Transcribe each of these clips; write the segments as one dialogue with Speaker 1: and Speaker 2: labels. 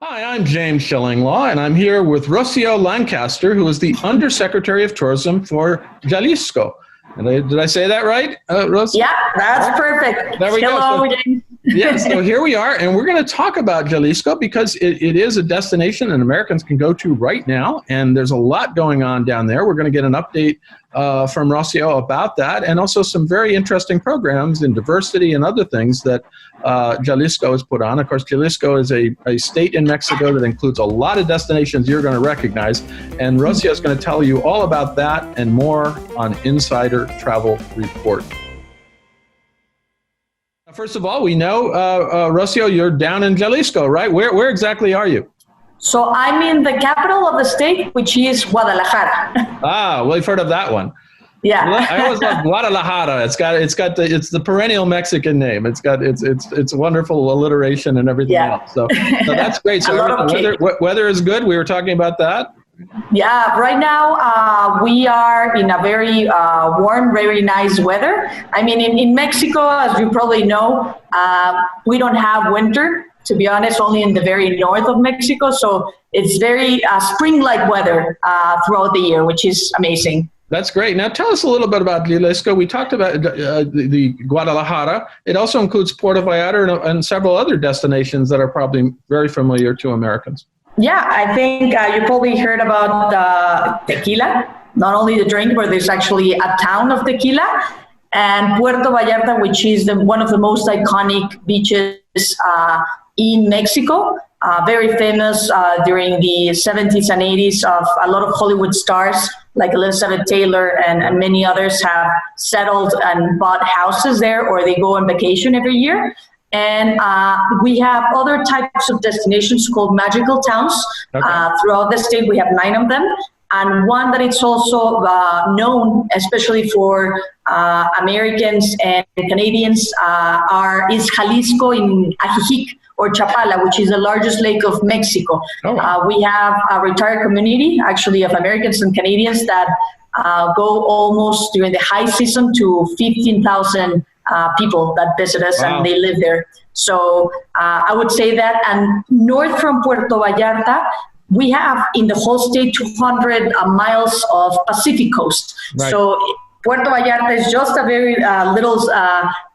Speaker 1: Hi, I'm James Shillinglaw, and I'm here with Rocio Lancaster, who is the Undersecretary of Tourism for Jalisco. Did I say that right, Rocio?
Speaker 2: Yeah, that's perfect.
Speaker 1: There we go.
Speaker 2: Hello, James.
Speaker 1: So here we are, and we're going to talk about Jalisco because it is a destination and Americans can go to right now, and there's a lot going on down there. We're going to get an update from Rocio about that, and also some very interesting programs in diversity and other things that Jalisco has put on. Of course, Jalisco is a state in Mexico that includes a lot of destinations you're going to recognize, and Rocio is going to tell you all about that and more on Insider Travel Report. First of all, we know, Rocio, you're down in Jalisco, right? Where exactly are you?
Speaker 2: So I'm in the capital of the state, which is Guadalajara.
Speaker 1: Well, we've heard of that one.
Speaker 2: Yeah.
Speaker 1: I always love Guadalajara. It's the perennial Mexican name. It's wonderful alliteration and everything else. So that's great. So weather is good. We were talking about that.
Speaker 2: Yeah, right now we are in a very warm, very nice weather. I mean, in Mexico, as you probably know, we don't have winter, to be honest, only in the very north of Mexico. So it's very spring-like weather throughout the year, which is amazing.
Speaker 1: That's great. Now tell us a little bit about Jalisco. We talked about the Guadalajara. It also includes Puerto Vallarta and several other destinations that are probably very familiar to Americans.
Speaker 2: Yeah, I think you probably heard about tequila, not only the drink, but there's actually a town of tequila, and Puerto Vallarta, which is one of the most iconic beaches in Mexico, very famous during the 70s and 80s of a lot of Hollywood stars like Elizabeth Taylor and many others have settled and bought houses there, or they go on vacation every year. And we have other types of destinations called magical towns. Throughout the state. We have 9 of them. And one that it's also known, especially for Americans and Canadians, is Jalisco in Ajijic, or Chapala, which is the largest lake of Mexico. We have a retired community, actually, of Americans and Canadians that go almost during the high season to 15,000 people that visit us. Wow. And they live there. So I would say that. And north from Puerto Vallarta, we have in the whole state 200 miles of Pacific coast. Right. So Puerto Vallarta is just a very little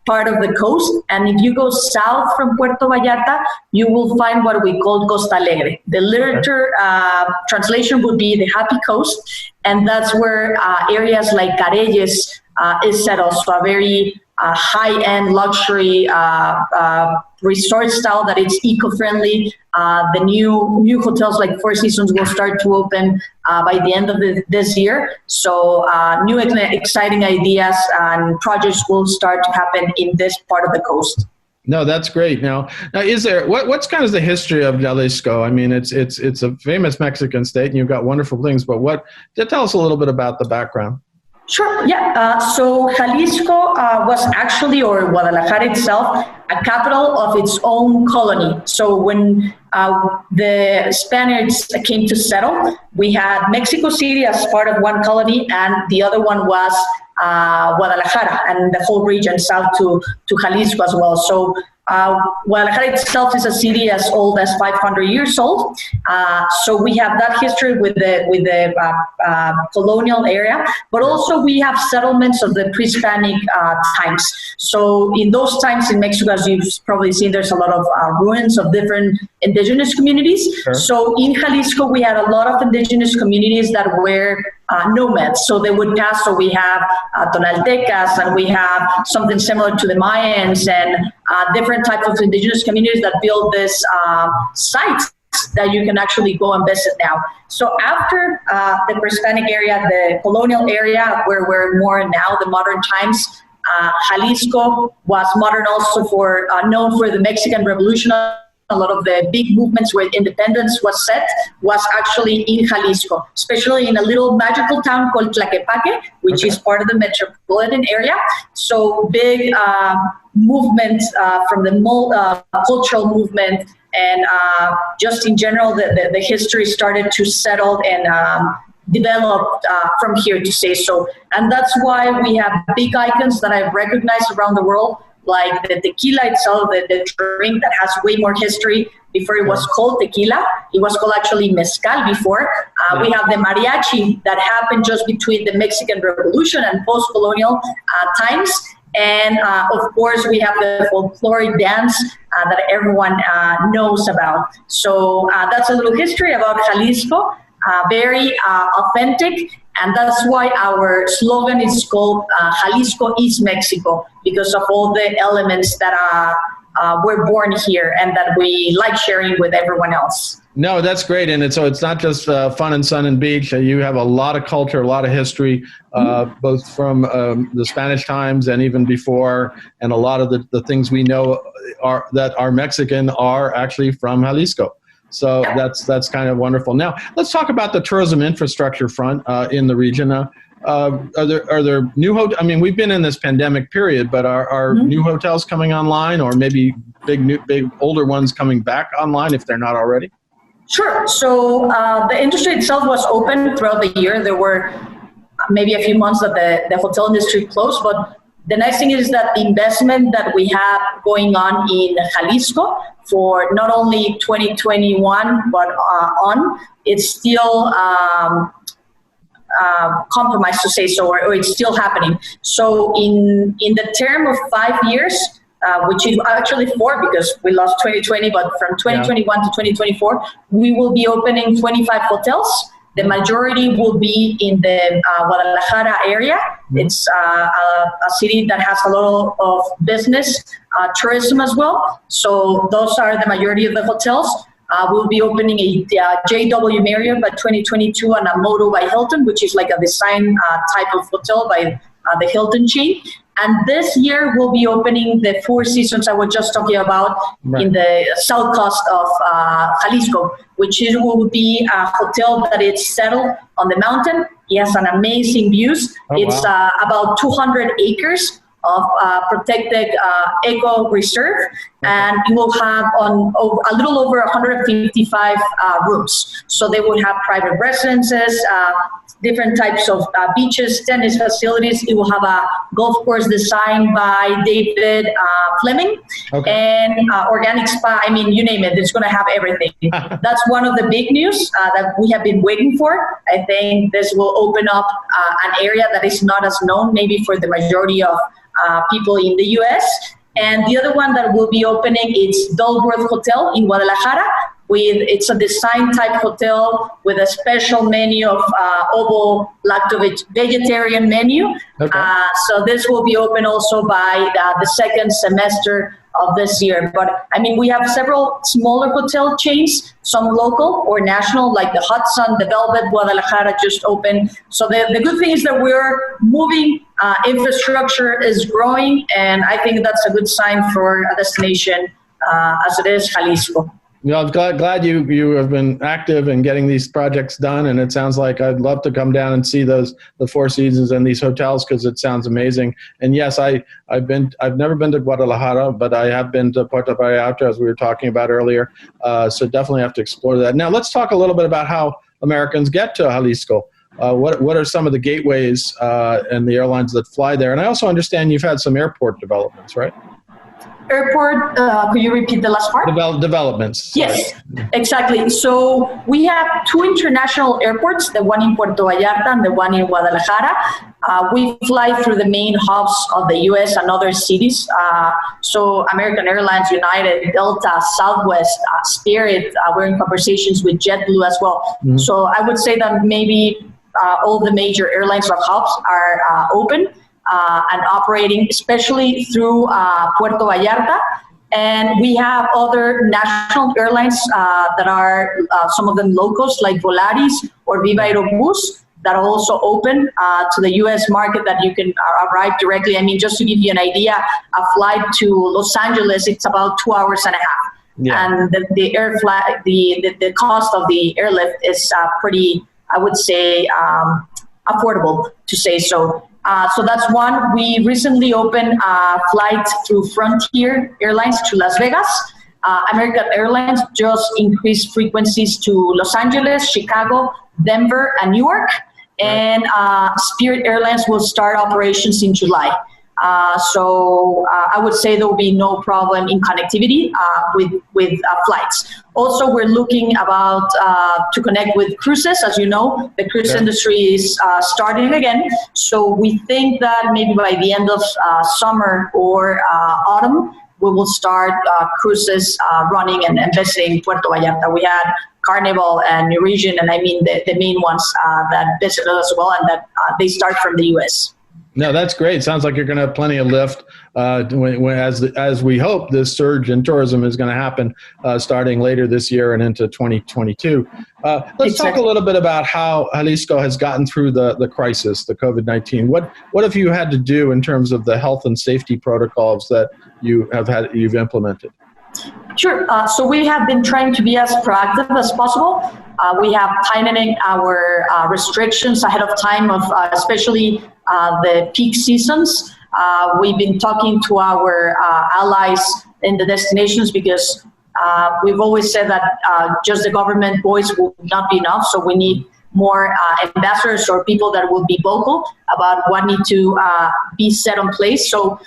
Speaker 2: part of the coast. And if you go south from Puerto Vallarta, you will find what we call Costa Alegre. The literature translation would be the happy coast. And that's where areas like Careyes is settled. So a very high-end luxury resort style that it's eco-friendly. The new hotels like Four Seasons will start to open by the end of this year. So new exciting ideas and projects will start to happen in this part of the coast.
Speaker 1: No, that's great. Now is there what's kind of the history of Jalisco? I mean, it's a famous Mexican state, and you've got wonderful things. But tell us a little bit about the background.
Speaker 2: Sure, yeah. So Jalisco was actually, or Guadalajara itself, a capital of its own colony. So when the Spaniards came to settle, we had Mexico City as part of one colony, and the other one was Guadalajara and the whole region south to Jalisco as well. So Guadalajara itself is a city as old as 500 years old. So we have that history with the colonial area, but also we have settlements of the pre-Hispanic times. So in those times in Mexico, as you've probably seen, there's a lot of ruins of different indigenous communities. Sure. So in Jalisco, we had a lot of indigenous communities that were nomads. So they would pass. So we have Tonaltecas, and we have something similar to the Mayans, and different types of indigenous communities that build this sites that you can actually go and visit now. So after the Hispanic area, the colonial area, where we're more now, the modern times, Jalisco was modern also for known for the Mexican Revolution. A lot of the big movements where independence was set was actually in Jalisco, especially in a little magical town called Tlaquepaque, which is part of the metropolitan area. So big movement from the cultural movement, and just in general, the history started to settle and developed from here, to say so. And that's why we have big icons that I've recognized around the world, like the tequila itself, the drink that has way more history. Before it was called tequila, it was called actually mezcal before. We have the mariachi that happened just between the Mexican Revolution and post-colonial times. And of course, we have the folkloric dance that everyone knows about. So that's a little history about Jalisco, very authentic. And that's why our slogan is called Jalisco is Mexico, because of all the elements that were born here and that we like sharing with everyone else.
Speaker 1: No, that's great. And so it's not just fun and sun and beach. You have a lot of culture, a lot of history, both from the Spanish times and even before. And a lot of the things we know that are Mexican are actually from Jalisco. So that's kind of wonderful. Now, let's talk about the tourism infrastructure front in the region. Are there new hotels? I mean, we've been in this pandemic period, but are new hotels coming online, or maybe big older ones coming back online if they're not already?
Speaker 2: Sure. So the industry itself was open throughout the year. There were maybe a few months that the hotel industry closed, but the nice thing is that the investment that we have going on in Jalisco for not only 2021 but on, it's still compromised, to say so, or it's still happening. So in the term of 5 years, which is actually 4 because we lost 2020, but from 2021 to 2024, we will be opening 25 hotels. The majority will be in the Guadalajara area. It's a city that has a lot of business, tourism as well. So those are the majority of the hotels. We'll be opening a JW Marriott by 2022 and a Moto by Hilton, which is like a design type of hotel by the Hilton chain. And this year we'll be opening the Four Seasons I was just talking about in the south coast of Jalisco, which will be a hotel that is settled on the mountain. It has an amazing views. It's about 200 acres of protected eco reserve, and it will have a little over 155 rooms. So they will have private residences, different types of beaches, tennis facilities. It will have a golf course designed by David Fleming, and organic spa. I mean, you name it, it's going to have everything. That's one of the big news that we have been waiting for. I think this will open up an area that is not as known maybe for the majority of people in the U.S. And the other one that will be opening is Dulworth Hotel in Guadalajara. It's a design type hotel with a special menu of ovo lacto-vegetarian menu. So this will be open also by the second semester of this year. But I mean, we have several smaller hotel chains, some local or national, like the Hudson, the Velvet, Guadalajara just opened. So the good thing is that we're moving, infrastructure is growing, and I think that's a good sign for a destination as it is Jalisco.
Speaker 1: Yeah, I'm glad you have been active in getting these projects done, and it sounds like I'd love to come down and see the Four Seasons and these hotels because it sounds amazing. And yes, I've never been to Guadalajara, but I have been to Puerto Vallarta, as we were talking about earlier. So definitely have to explore that. Now let's talk a little bit about how Americans get to Jalisco. What are some of the gateways and the airlines that fly there? And I also understand you've had some airport developments, right?
Speaker 2: Airport, could you repeat the last part?
Speaker 1: Developments.
Speaker 2: Yes, exactly. So we have 2 international airports, the one in Puerto Vallarta and the one in Guadalajara. We fly through the main hubs of the U.S. and other cities. So American Airlines, United, Delta, Southwest, Spirit, we're in conversations with JetBlue as well. So I would say that maybe all the major airlines or hubs are open and operating, especially through Puerto Vallarta. And we have other national airlines that are some of them locals like Volaris or Viva Aerobus that are also open to the U.S. market that you can arrive directly. I mean, just to give you an idea, a flight to Los Angeles, it's about 2 hours and a half. And the cost of the airlift is pretty, I would say, affordable, to say so. So that's one. We recently opened a flight through Frontier Airlines to Las Vegas. American Airlines just increased frequencies to Los Angeles, Chicago, Denver, and Newark. And Spirit Airlines will start operations in July. So I would say there will be no problem in connectivity with flights. Also, we're looking about to connect with cruises. As you know, the cruise industry is starting again. So we think that maybe by the end of summer or autumn, we will start cruises running and visiting Puerto Vallarta. We had Carnival and Norwegian, and I mean the main ones that visit us as well, and that they start from the U.S.
Speaker 1: No, that's great. Sounds like you're going to have plenty of lift as we hope this surge in tourism is going to happen starting later this year and into 2022. Let's talk a little bit about how Jalisco has gotten through the crisis, the COVID-19. What have you had to do in terms of the health and safety protocols that you've implemented?
Speaker 2: Sure. So we have been trying to be as proactive as possible. We have tightening our restrictions ahead of time of especially the peak seasons. We've been talking to our allies in the destinations because we've always said that just the government voice will not be enough. So we need more ambassadors or people that will be vocal about what need to be set in place. So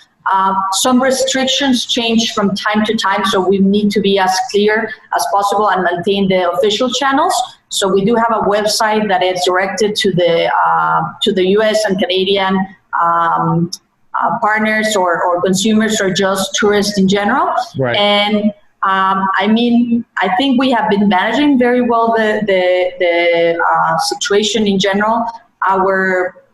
Speaker 2: some restrictions change from time to time, so we need to be as clear as possible and maintain the official channels. So we do have a website that is directed to the U.S. and Canadian partners or consumers or just tourists in general.
Speaker 1: Right.
Speaker 2: And I mean, I think we have been managing very well the situation in general.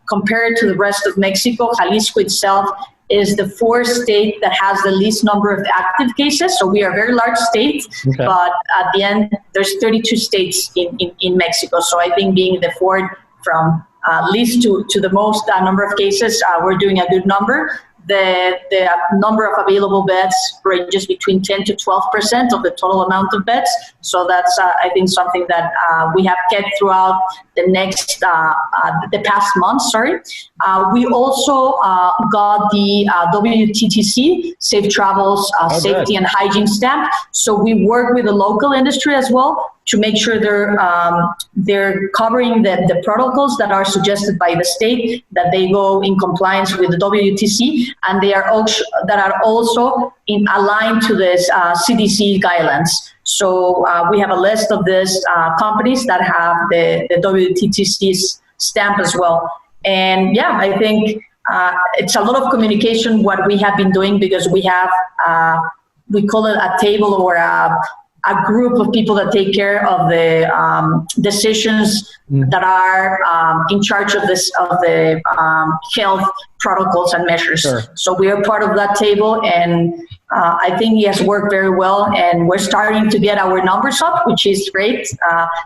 Speaker 2: Compared to the rest of Mexico, Jalisco itself is the fourth state that has the least number of active cases. So we are a very large state, but at the end, there's 32 states in Mexico. So I think being the fourth from least to the most number of cases, we're doing a good number. The number of available beds ranges between 10 to 12% of the total amount of beds. So that's, I think, something that we have kept throughout the past month. We also got the WTTC, Safe Travels, Safety and Hygiene stamp. So we work with the local industry as well to make sure they're covering the protocols that are suggested by the state, that they go in compliance with the WTC, and they are also aligned to this CDC guidelines. So we have a list of these companies that have the WTTC stamp as well. And yeah, I think it's a lot of communication what we have been doing, because we have, we call it a table or a group of people that take care of the decisions that are in charge of the health protocols and measures. Sure. So we are part of that table, and I think it has worked very well, and we're starting to get our numbers up, which is great.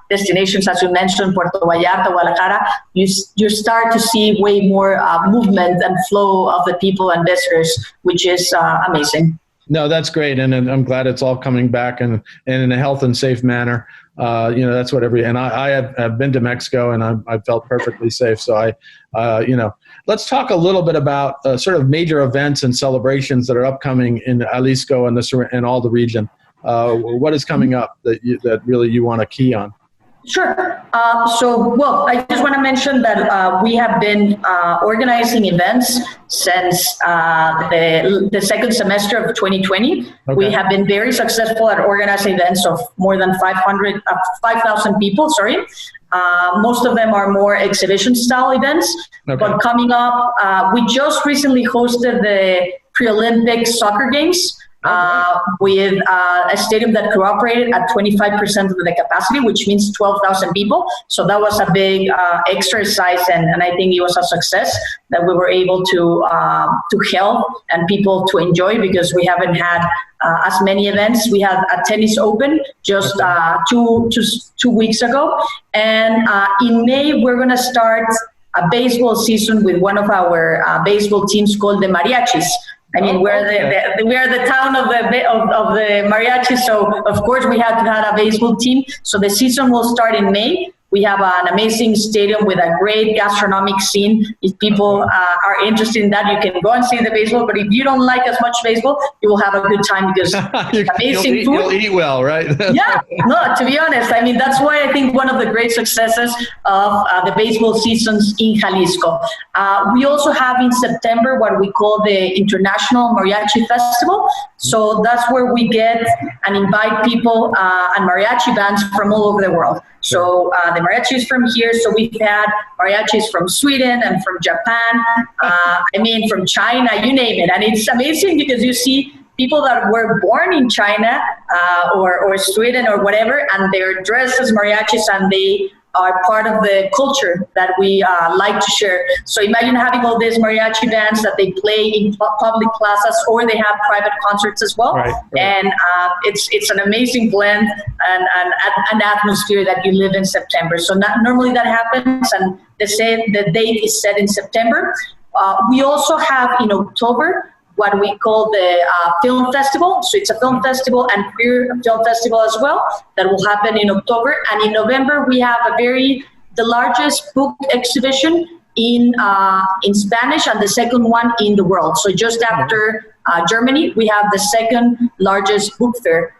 Speaker 2: Destinations, as you mentioned, Puerto Vallarta, Guadalajara, you start to see way more movement and flow of the people and visitors, which is amazing.
Speaker 1: No, that's great, and I'm glad it's all coming back and in a health and safe manner. That's what and I have been to Mexico, and I felt perfectly safe. So let's talk a little bit about sort of major events and celebrations that are upcoming in Jalisco and all the region. What is coming up that really you want to key on?
Speaker 2: Sure. I just want to mention that we have been organizing events since the second semester of 2020. Okay. We have been very successful at organizing events of more than 5,000 people, most of them are more exhibition style events. Okay. But coming up, we just recently hosted the pre-Olympic soccer games. With a stadium that cooperated at 25% of the capacity, which means 12,000 people. So that was a big exercise, and I think it was a success that we were able to help and people to enjoy, because we haven't had as many events. We had a tennis open just 2 weeks ago, and in May we're going to start a baseball season with one of our baseball teams called the Mariachis. I mean, we are the town of the mariachi, so of course we have to have a baseball team. So the season will start in May. We have an amazing stadium with a great gastronomic scene. If people are interested in that, you can go and see the baseball. But if you don't like as much baseball, you will have a good time because it's amazing food.
Speaker 1: You'll eat well, right?
Speaker 2: Yeah, no, to be honest, I mean, that's why I think one of the great successes of the baseball seasons in Jalisco. We also have in September what we call the International Mariachi Festival. So that's where we get and invite people and mariachi bands from all over the world. So the mariachis from here, so we've had mariachis from Sweden and from Japan, from China, you name it. And it's amazing because you see people that were born in China or Sweden or whatever, and they're dressed as mariachis and they are part of the culture that we like to share. So imagine having all these mariachi bands that they play in public plazas, or they have private concerts as well.
Speaker 1: Right.
Speaker 2: And it's an amazing blend and an atmosphere that you live in September. So normally that happens, and the date is set in September. We also have in October what we call the film festival. So it's a film festival and queer film festival as well that will happen in October. And in November, we have the largest book exhibition in Spanish and the second one in the world. So just after Germany, we have the second largest book fair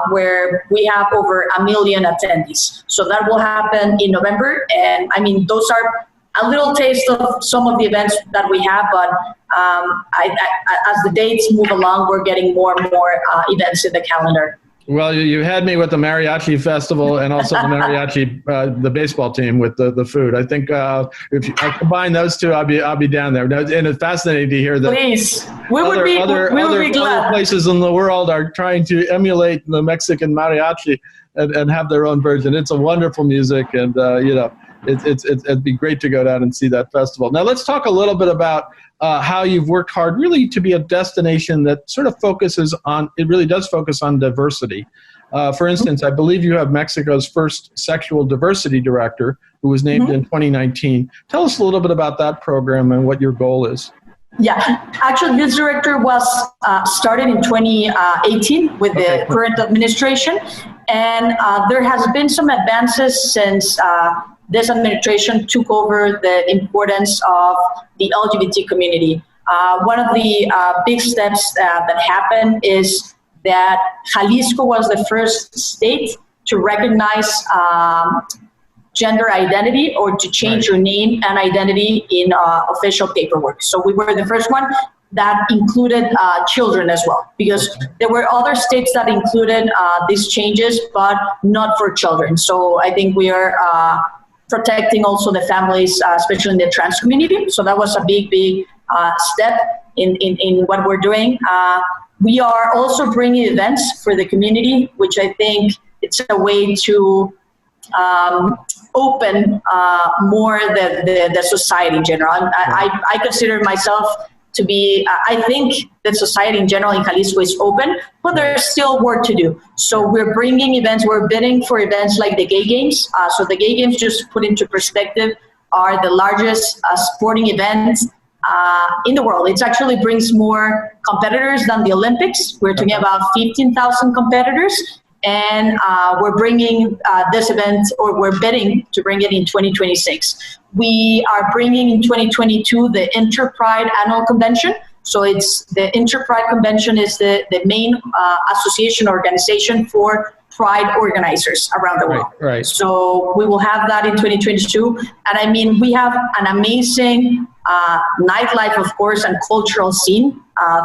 Speaker 2: where we have over 1 million attendees. So that will happen in November. And I mean, those are a little taste of some of the events that we have, but as the dates move along, we're getting more and more events in the calendar.
Speaker 1: Well, you had me with the mariachi festival and also the mariachi, the baseball team with the food. I think if I combine those two, I'll be down there. And it's fascinating to hear that.
Speaker 2: Please, we would be glad.
Speaker 1: Other places in the world are trying to emulate the Mexican mariachi and have their own version. It's a wonderful music, and it'd be great to go down and see that festival. Now, let's talk a little bit about how you've worked hard really to be a destination that sort of really does focus on diversity. For instance, I believe you have Mexico's first sexual diversity director who was named in 2019. Tell us a little bit about that program and what your goal is.
Speaker 2: Yeah, actually, this director was started in 2018 with the current administration, and there has been some advances since this administration took over the importance of the LGBT community. One of the big steps that happened is that Jalisco was the first state to recognize gender identity or to change your name and identity in official paperwork. So we were the first one that included children as well, because there were other states that included these changes, but not for children. So I think we are protecting also the families, especially in the trans community. So that was a big step in what we're doing. We are also bringing events for the community, which I think it's a way to open more the society in general. I consider myself to be, I think that society in general in Jalisco is open, but there's still work to do. So we're bringing events, we're bidding for events like the Gay Games. So the Gay Games, just to put into perspective, are the largest sporting events in the world. It actually brings more competitors than the Olympics. We're talking about 15,000 competitors. And we're bringing this event, or we're bidding to bring it in 2026. We are bringing in 2022 the Interpride Annual Convention. So it's the Interpride Convention is the main association organization for pride organizers around the world.
Speaker 1: Right.
Speaker 2: So we will have that in 2022. And I mean, we have an amazing nightlife, of course, and cultural scene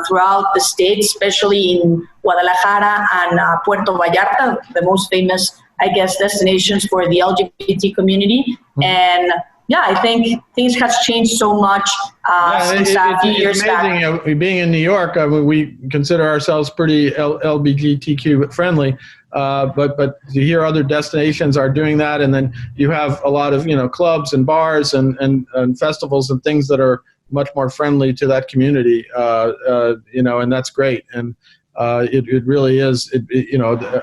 Speaker 2: throughout the state, especially in Guadalajara and Puerto Vallarta, the most famous, I guess, destinations for the LGBT community. And yeah, I think things have changed so much since a few years back.
Speaker 1: It's amazing. Being in New York, we consider ourselves pretty LGBTQ friendly, but to hear other destinations are doing that, and then you have a lot of clubs and bars and festivals and things that are much more friendly to that community, and that's great. And it really is.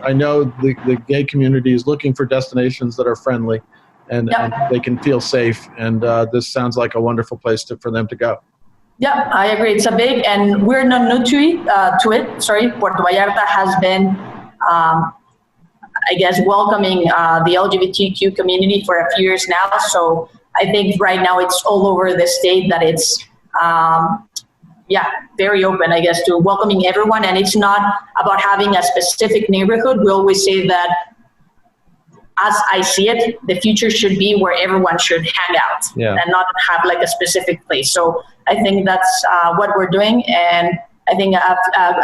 Speaker 1: I know the gay community is looking for destinations that are friendly. And they can feel safe, and this sounds like a wonderful place for them to go.
Speaker 2: Yeah, I agree. It's and we're not new to it. Puerto Vallarta has been I guess, welcoming the LGBTQ community for a few years now. So I think right now it's all over the state that it's, very open, I guess, to welcoming everyone. And it's not about having a specific neighborhood. We always say that, as I see it, the future should be where everyone should hang out and not have like a specific place. So I think that's what we're doing. And I think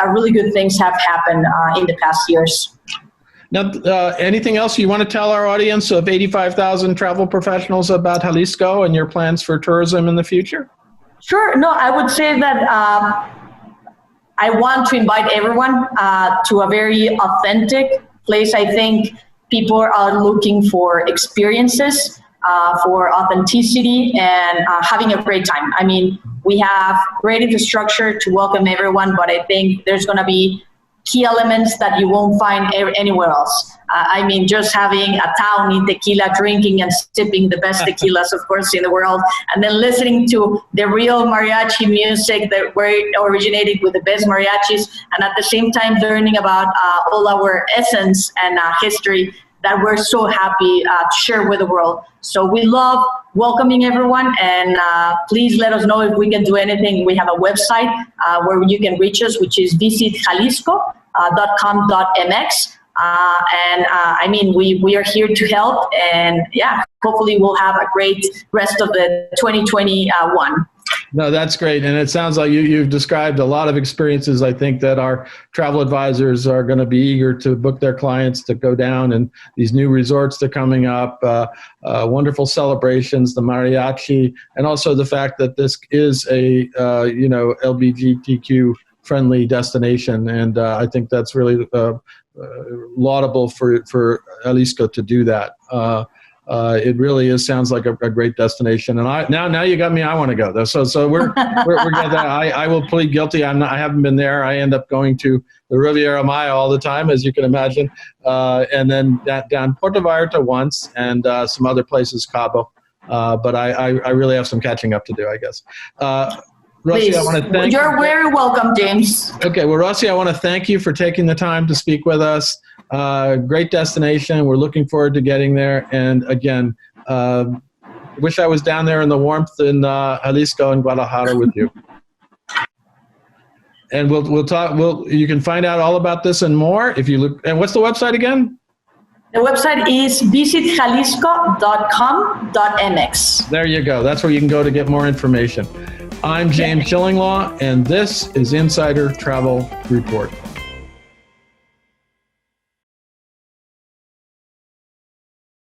Speaker 2: really good things have happened in the past years.
Speaker 1: Now, anything else you want to tell our audience of 85,000 travel professionals about Jalisco and your plans for tourism in the future?
Speaker 2: Sure. No, I would say that I want to invite everyone to a very authentic place. I think people are looking for experiences, for authenticity, and having a great time. I mean, we have great infrastructure to welcome everyone, but I think there's going to be key elements that you won't find anywhere else. I mean, just having a town in tequila, drinking and sipping the best tequilas, of course, in the world, and then listening to the real mariachi music that originated with the best mariachis, and at the same time learning about all our essence and history that we're so happy to share with the world. So we love welcoming everyone, and please let us know if we can do anything. We have a website where you can reach us, which is visitjalisco.com.mx. I mean, we are here to help, and hopefully we'll have a great rest of the 2021.
Speaker 1: No, that's great. And it sounds like you've described a lot of experiences, I think, that our travel advisors are going to be eager to book their clients to go down, and these new resorts that are coming up, wonderful celebrations, the mariachi, and also the fact that this is a, LGBTQ friendly destination. And I think that's really laudable for Jalisco to do that. It really sounds like a great destination, and now you got me. I want to go though. So we're good. I will plead guilty. I haven't been there. I end up going to the Riviera Maya all the time, as you can imagine, and then down Puerto Vallarta once, and some other places, Cabo. But I really have some catching up to do, I guess. Rosy, I want to thank you.
Speaker 2: You're very welcome, James.
Speaker 1: Okay, well, Rosy, I want to thank you for taking the time to speak with us. Great destination. We're looking forward to getting there. And again, wish I was down there in the warmth in Jalisco and Guadalajara with you. And we'll talk. You can find out all about this and more if you look. And what's the website again?
Speaker 2: The website is visitjalisco.com.mx.
Speaker 1: There you go. That's where you can go to get more information. I'm James Schillinglaw, and this is Insider Travel Report.